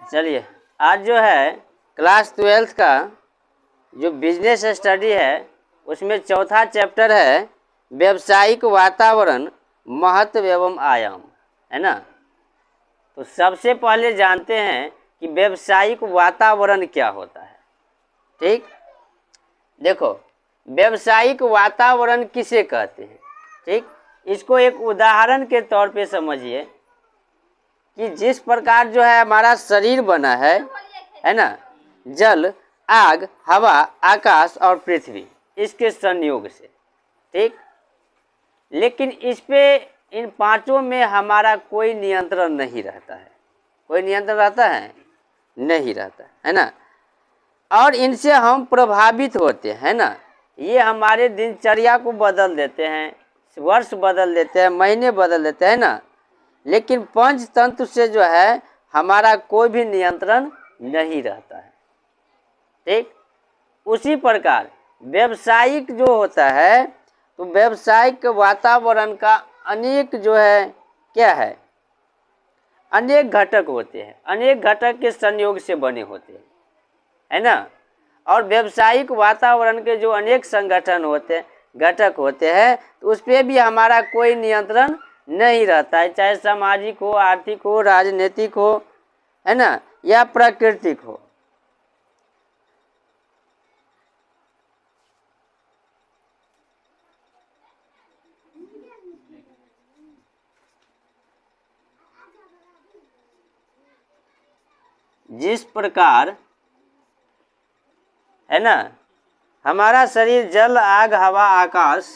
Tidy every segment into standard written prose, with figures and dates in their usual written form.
चलिए, आज जो है क्लास 12th का जो बिजनेस स्टडी है उसमें चौथा चैप्टर है व्यावसायिक वातावरण, महत्व एवं आयाम, है ना। तो सबसे पहले जानते हैं कि व्यावसायिक वातावरण क्या होता है। ठीक, देखो व्यावसायिक वातावरण किसे कहते हैं। ठीक, इसको एक उदाहरण के तौर पे समझिए कि जिस प्रकार जो है हमारा शरीर बना है ना, जल, आग, हवा, आकाश और पृथ्वी, इसके संयोग से। ठीक, लेकिन इस पे इन पांचों में हमारा कोई नियंत्रण नहीं रहता है। कोई नियंत्रण रहता है? नहीं रहता है ना। और इनसे हम प्रभावित होते हैं ना। ये हमारे दिनचर्या को बदल देते हैं, वर्ष बदल देते हैं, महीने बदल देते हैं ना। लेकिन पंचतंत्र से जो है हमारा कोई भी नियंत्रण नहीं रहता है। ठीक, उसी प्रकार व्यावसायिक जो होता है, तो व्यावसायिक वातावरण का अनेक जो है क्या है, अनेक घटक होते हैं, अनेक घटक के संयोग से बने होते हैं, है ना। और व्यावसायिक वातावरण के जो अनेक संगठन होते हैं, घटक होते हैं, तो उस पर भी हमारा कोई नियंत्रण नहीं रहता है, चाहे सामाजिक हो, आर्थिक हो, राजनीतिक हो, है ना, या प्राकृतिक हो। जिस प्रकार है ना हमारा शरीर जल, आग, हवा, आकाश,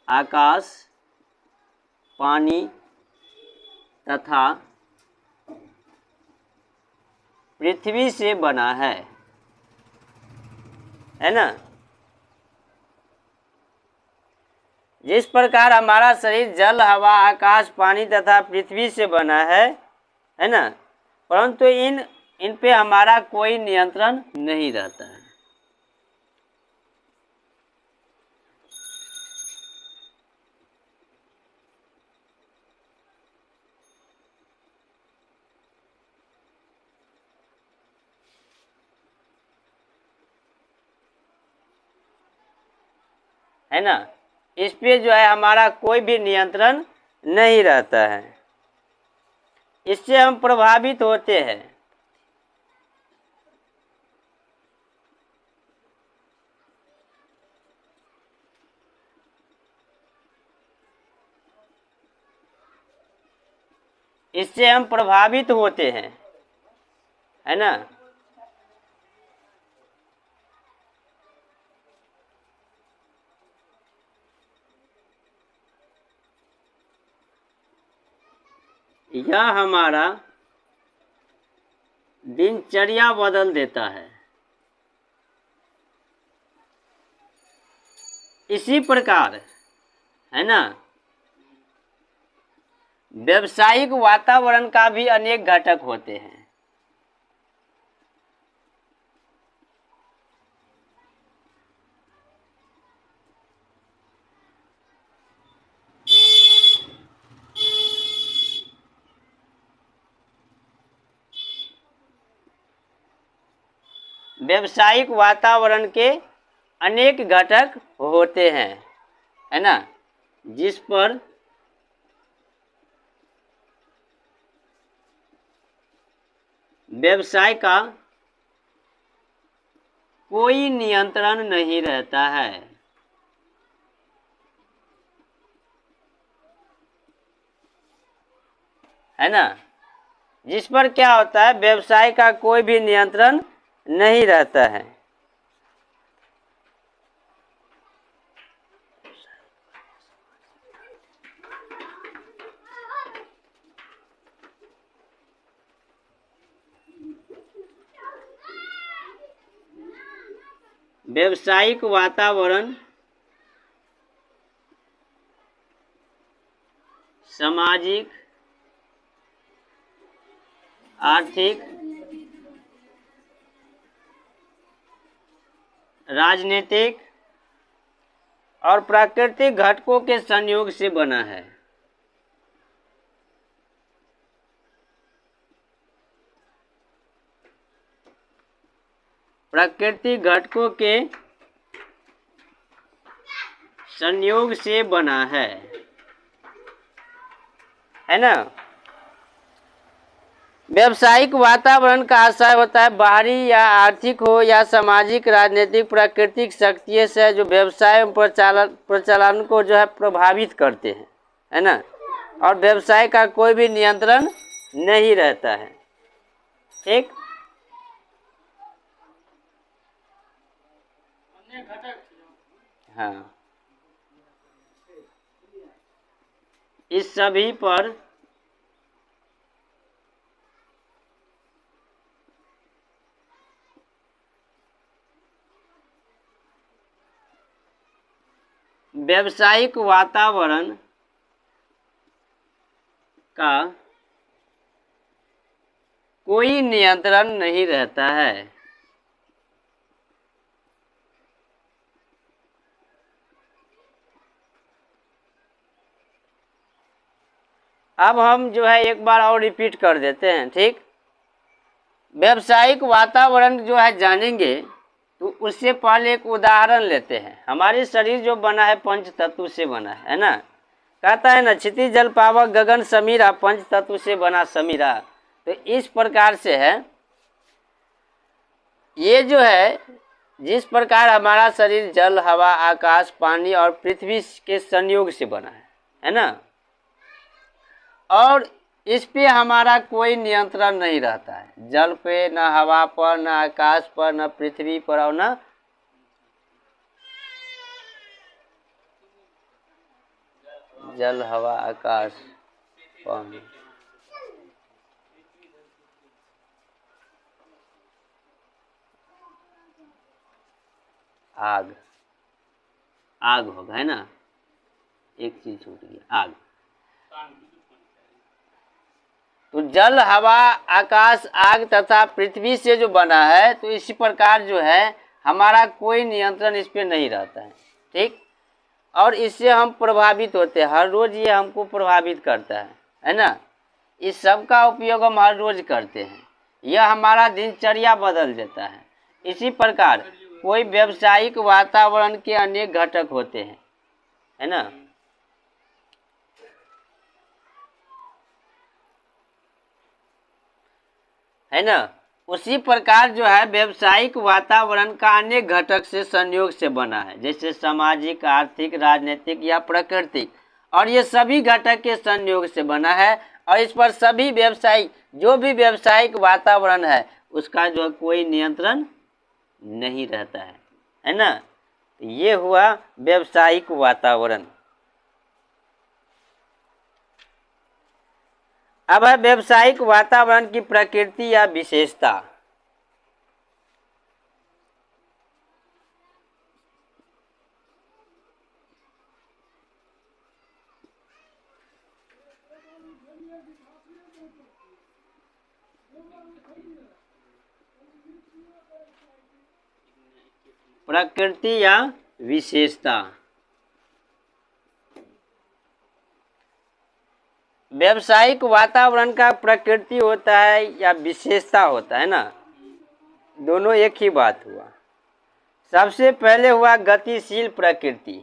आकाश, पानी तथा पृथ्वी से बना है ना। जिस प्रकार हमारा शरीर जल, हवा, आकाश, पानी तथा पृथ्वी से बना है ना, परंतु इन पे हमारा कोई नियंत्रण नहीं रहता है ना। इस पे जो है हमारा कोई भी नियंत्रण नहीं रहता है, इससे हम प्रभावित होते हैं। इससे हम प्रभावित होते हैं, है ना। यह हमारा दिनचर्या बदल देता है। इसी प्रकार है ना व्यावसायिक वातावरण का भी अनेक घटक होते हैं। व्यावसायिक वातावरण के अनेक घटक होते हैं, है ना, जिस पर व्यवसाय का कोई नियंत्रण नहीं रहता है ना। जिस पर क्या होता है, व्यवसाय का कोई भी नियंत्रण नहीं रहता है। व्यावसायिक वातावरण सामाजिक, आर्थिक, राजनीतिक और प्राकृतिक घटकों के संयोग से बना है। प्राकृतिक घटकों के संयोग से बना है ना। व्यावसायिक वातावरण का आशय होता है बाहरी या आर्थिक हो या सामाजिक, राजनीतिक, प्राकृतिक शक्तियों से जो व्यवसाय प्रचलन को जो है प्रभावित करते हैं, है ना, और व्यवसाय का कोई भी नियंत्रण नहीं रहता है। ठीक, हाँ, इस सभी पर व्यावसायिक वातावरण का कोई नियंत्रण नहीं रहता है। अब हम जो है एक बार और रिपीट कर देते हैं। ठीक, व्यावसायिक वातावरण जो है जानेंगे तो उससे पहले एक उदाहरण लेते हैं। हमारे शरीर जो बना है पंच तत्व से बना है ना। कहता है ना, क्षितिज जल पावक गगन समीरा, पंच तत्व से बना समीरा। तो इस प्रकार से है, ये जो है जिस प्रकार हमारा शरीर जल, हवा, आकाश, पानी और पृथ्वी के संयोग से बना है ना, और इस पे हमारा कोई नियंत्रण नहीं रहता है। जल पे, न हवा पर, न आकाश पर, न पृथ्वी पर, और न जल, हवा, आकाश, पानी। आग, आग होगा, है ना, एक चीज छूट गई, आग। तो जल, हवा, आकाश, आग तथा पृथ्वी से जो बना है, तो इसी प्रकार जो है हमारा कोई नियंत्रण इस पे नहीं रहता है। ठीक, और इससे हम प्रभावित होते हैं, हर रोज ये हमको प्रभावित करता है ना। इस सब का उपयोग हम हर रोज करते हैं, यह हमारा दिनचर्या बदल देता है। इसी प्रकार कोई व्यावसायिक वातावरण के अनेक घटक होते हैं, है ना। है ना, उसी प्रकार जो है व्यावसायिक वातावरण का अनेक घटक से संयोग से बना है, जैसे सामाजिक, आर्थिक, राजनीतिक या प्राकृतिक, और ये सभी घटक के संयोग से बना है। और इस पर सभी व्यावसायिक जो भी व्यावसायिक वातावरण है उसका जो है कोई नियंत्रण नहीं रहता है ना। ये हुआ व्यावसायिक वातावरण। अब है व्यावसायिक वातावरण की प्रकृति या विशेषता। प्रकृति या विशेषता, व्यावसायिक वातावरण का प्रकृति होता है या विशेषता होता है ना, दोनों एक ही बात हुआ। सबसे पहले हुआ गतिशील प्रकृति।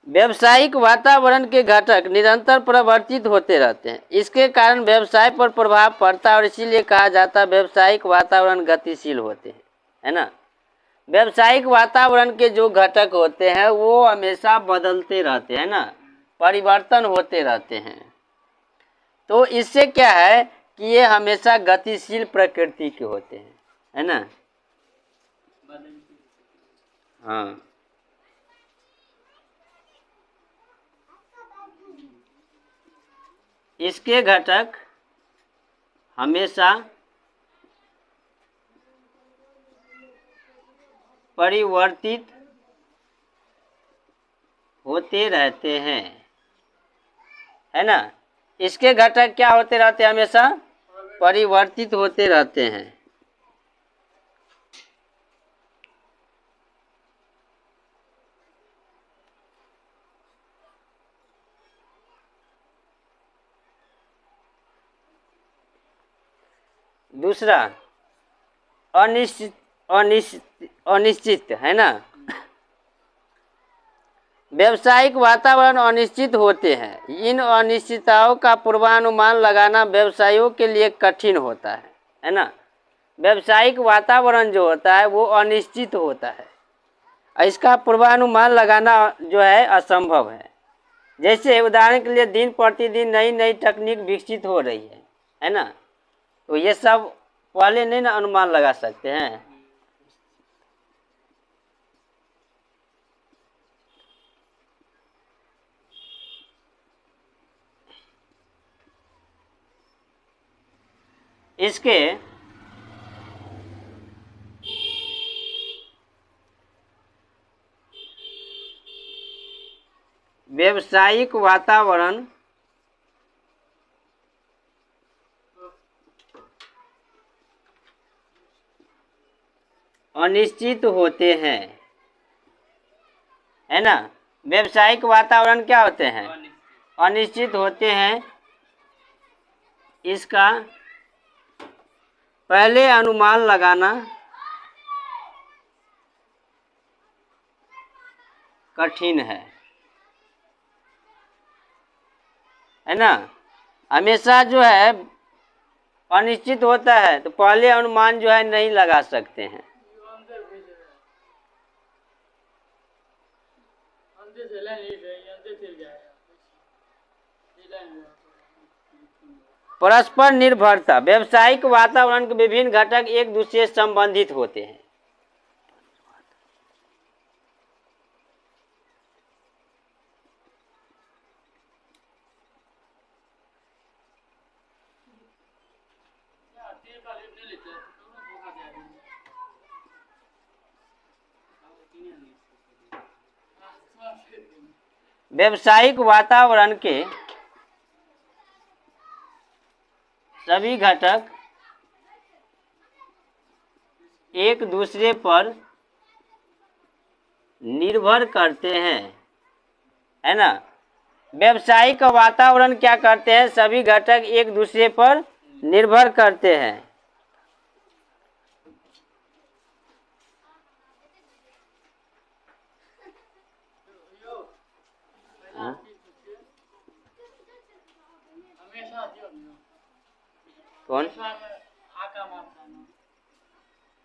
व्यावसायिक वातावरण के घटक निरंतर परिवर्तित होते रहते हैं, इसके कारण व्यवसाय पर प्रभाव पड़ता है और इसीलिए कहा जाता है व्यावसायिक वातावरण गतिशील होते हैं, है ना। व्यावसायिक वातावरण के जो घटक होते हैं वो हमेशा बदलते रहते हैं ना, परिवर्तन होते रहते हैं। तो इससे क्या है कि ये हमेशा गतिशील प्रकृति के होते हैं, है ना। हाँ, इसके घटक हमेशा परिवर्तित होते रहते हैं, है ना। इसके घटक क्या होते रहते हैं? हमेशा परिवर्तित होते रहते हैं। दूसरा अनिश्चित, अनिश्चित है ना। व्यावसायिक वातावरण अनिश्चित होते हैं। इन अनिश्चितताओं का पूर्वानुमान लगाना व्यवसायियों के लिए कठिन होता है ना। व्यावसायिक वातावरण जो होता है वो अनिश्चित होता है, इसका पूर्वानुमान लगाना जो है असंभव है। जैसे उदाहरण के लिए दिन प्रतिदिन नई नई तकनीक विकसित हो रही है ना, तो ये सब पहले नहीं ना अनुमान लगा सकते हैं। इसके व्यावसायिक वातावरण अनिश्चित होते हैं, है ना। व्यावसायिक वातावरण क्या होते हैं? अनिश्चित होते हैं। इसका पहले अनुमान लगाना कठिन है ना। हमेशा जो है अनिश्चित होता है, तो पहले अनुमान जो है नहीं लगा सकते हैं। परस्पर निर्भरता। व्यावसायिक वातावरण के विभिन्न घटक एक दूसरे से संबंधित होते हैं। व्यावसायिक वातावरण के सभी घटक एक दूसरे पर निर्भर करते हैं, है ना। व्यावसायिक वातावरण क्या करते हैं? सभी घटक एक दूसरे पर निर्भर करते हैं। कौन?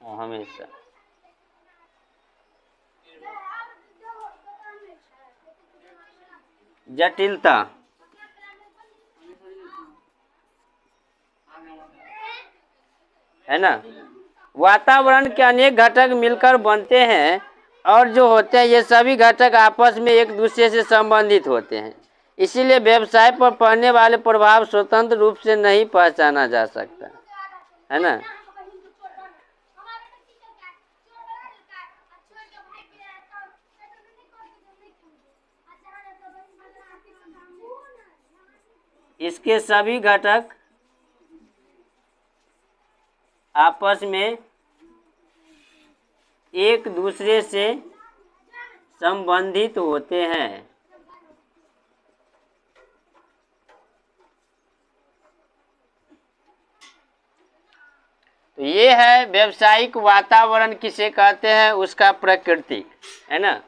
हमेशा जटिलता, है ना। वातावरण के अनेक घटक मिलकर बनते हैं और जो होते हैं ये सभी घटक आपस में एक दूसरे से संबंधित होते हैं। इसीलिए व्यवसाय पर पड़ने वाले प्रभाव स्वतंत्र रूप से नहीं पहचाना जा सकता, है ना। इसके सभी घटक आपस में एक दूसरे से संबंधित होते हैं। तो ये है व्यावसायिक वातावरण किसे कहते हैं, उसका प्रकृति, है ना।